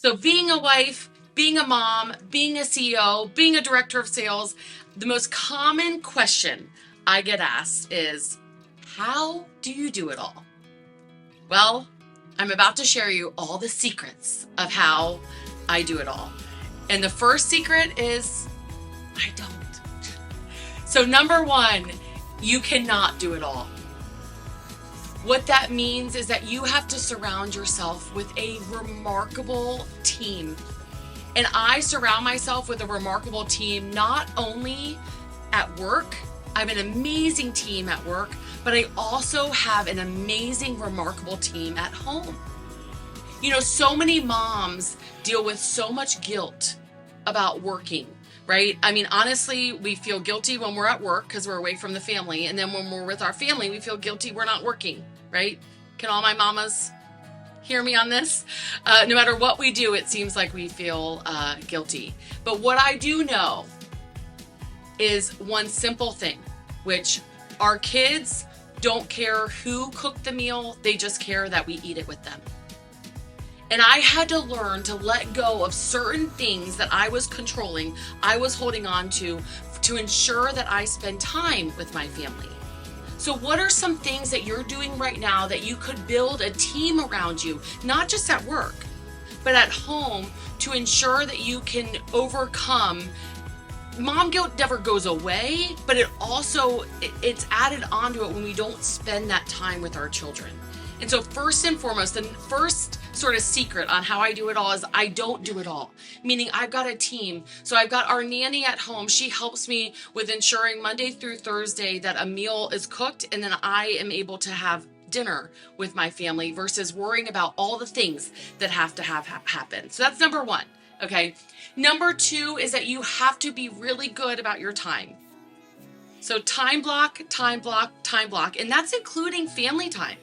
So being a wife, being a mom, being a CEO, being a director of sales, the most common question I get asked is, how do you do it all? Well, I'm about to share you all the secrets of how I do it all. And the first secret is I don't. So number one, you cannot do it all. What that means is that you have to surround yourself with a remarkable team. And I surround myself with a remarkable team, not only at work. I have an amazing team at work, but I also have an amazing, remarkable team at home. You know, so many moms deal with so much guilt about working, right? I mean, honestly, we feel guilty when we're at work because we're away from the family. And then when we're with our family, we feel guilty we're not working, right? Can all my mamas hear me on this? No matter what we do, it seems like we feel guilty. But what I do know is one simple thing, which our kids don't care who cooked the meal, they just care that we eat it with them. And I had to learn to let go of certain things that I was controlling, I was holding on to ensure that I spend time with my family. So what are some things that you're doing right now that you could build a team around you, not just at work, but at home, to ensure that you can overcome mom guilt? Never goes away, but it's added onto it when we don't spend that time with our children. And so first and foremost, the first sort of secret on how I do it all is I don't do it all. Meaning I've got a team. So I've got our nanny at home. She helps me with ensuring Monday through Thursday that a meal is cooked, and then I am able to have dinner with my family versus worrying about all the things that have to happen. So that's number one. Okay. Number two is that you have to be really good about your time. So time block, time block, time block, and that's including family time.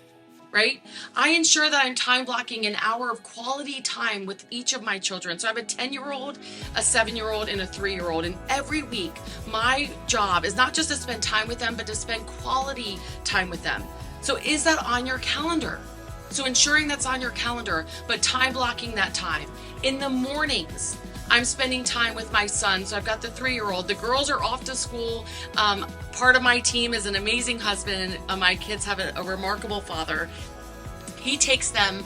Right? I ensure that I'm time blocking an hour of quality time with each of my children. So I have a 10-year-old, a 7-year-old, and a 3-year-old. And every week, my job is not just to spend time with them, but to spend quality time with them. So is that on your calendar? So ensuring that's on your calendar, but time blocking that time. In the mornings, I'm spending time with my son. So I've got the 3-year-old. The girls are off to school. Part of my team is an amazing husband. My kids have a remarkable father. He takes them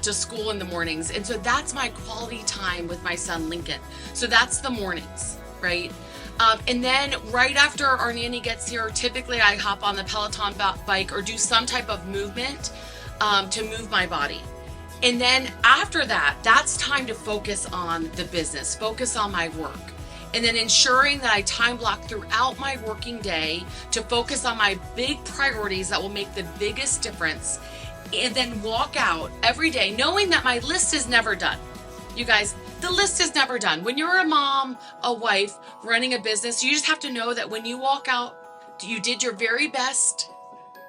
to school in the mornings. And so that's my quality time with my son, Lincoln. So that's the mornings, right? And then right after our nanny gets here, typically I hop on the Peloton bike or do some type of movement to move my body. And then after that, that's time to focus on the business, focus on my work. And then ensuring that I time block throughout my working day to focus on my big priorities that will make the biggest difference. And then walk out every day knowing that my list is never done. You guys, the list is never done. When you're a mom, a wife, running a business, you just have to know that when you walk out, you did your very best.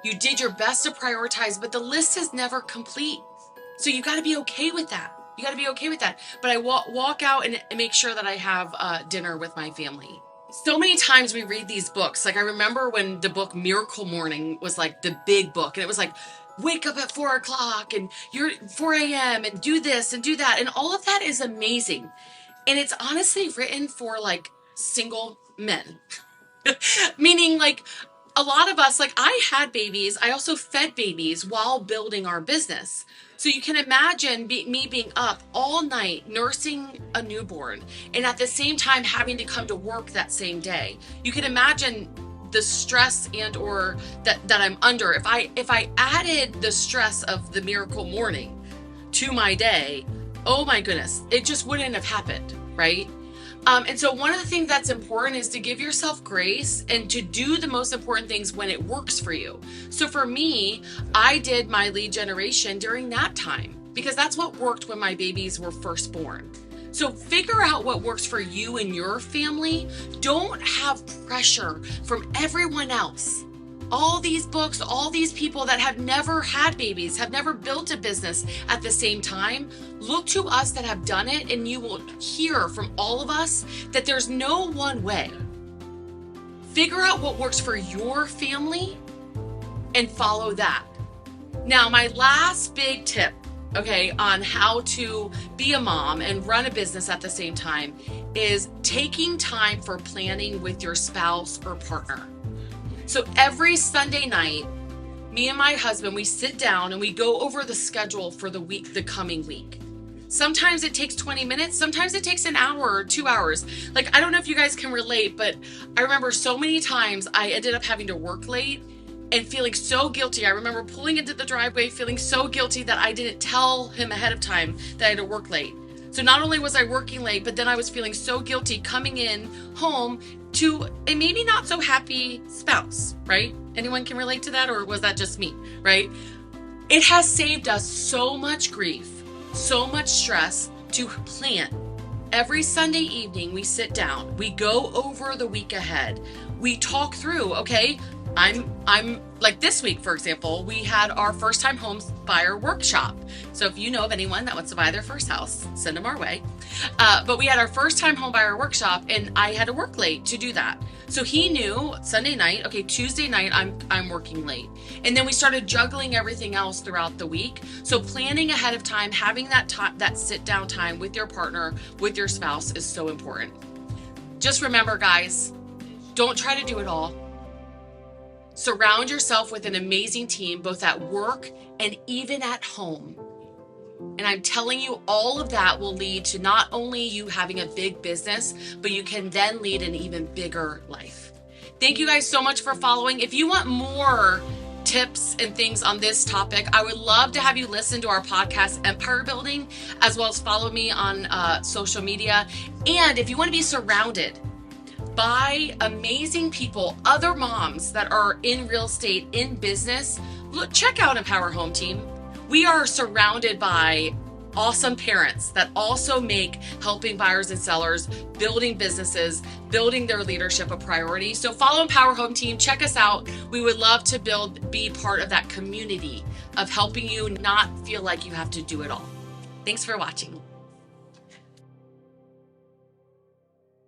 You did your best to prioritize, but the list is never complete. So you got to be okay with that. You got to be okay with that. But I walk out and make sure that I have dinner with my family. So many times we read these books. Like I remember when the book Miracle Morning was like the big book, and it was like, wake up at 4 o'clock and you're 4 a.m. and do this and do that. And all of that is amazing. And it's honestly written for like single men, meaning like a lot of us, like I had babies. I also fed babies while building our business. So you can imagine me being up all night nursing a newborn and at the same time having to come to work that same day. You can imagine the stress and or that I'm under. If I added the stress of the Miracle Morning to my day, oh my goodness, it just wouldn't have happened, right? And so one of the things that's important is to give yourself grace and to do the most important things when it works for you. So for me, I did my lead generation during that time because that's what worked when my babies were first born. So figure out what works for you and your family. Don't have pressure from everyone else. All these books, all these people that have never had babies, have never built a business at the same time, look to us that have done it, and you will hear from all of us that there's no one way. Figure out what works for your family and follow that. Now, my last big tip okay, on how to be a mom and run a business at the same time is taking time for planning with your spouse or partner. So every Sunday night, me and my husband, we sit down and we go over the schedule for the week, the coming week. Sometimes it takes 20 minutes. Sometimes it takes an hour or 2 hours. Like, I don't know if you guys can relate, but I remember so many times I ended up having to work late and feeling so guilty. I remember pulling into the driveway, feeling so guilty that I didn't tell him ahead of time that I had to work late. So not only was I working late, but then I was feeling so guilty coming in home to a maybe not so happy spouse, right? Anyone can relate to that, or was that just me, right? It has saved us so much grief, so much stress to plan. Every Sunday evening, we sit down, we go over the week ahead, we talk through, okay, I'm like this week, for example, we had our first time home buyer workshop. So if you know of anyone that wants to buy their first house, send them our way. But we had our first time home buyer workshop and I had to work late to do that. So he knew Sunday night, okay, Tuesday night, I'm working late. And then we started juggling everything else throughout the week. So planning ahead of time, having that time, that sit down time with your partner, with your spouse is so important. Just remember, guys, don't try to do it all. Surround yourself with an amazing team, both at work and even at home. And I'm telling you, all of that will lead to not only you having a big business, but you can then lead an even bigger life. Thank you guys so much for following. If you want more tips and things on this topic, I would love to have you listen to our podcast, Empire Building, as well as follow me on social media. And if you want to be surrounded by amazing people, other moms that are in real estate, in business, look, check out Empower Home Team. We are surrounded by awesome parents that also make helping buyers and sellers, building businesses, building their leadership a priority. So follow Empower Home Team, check us out. We would love to be part of that community of helping you not feel like you have to do it all. Thanks for watching.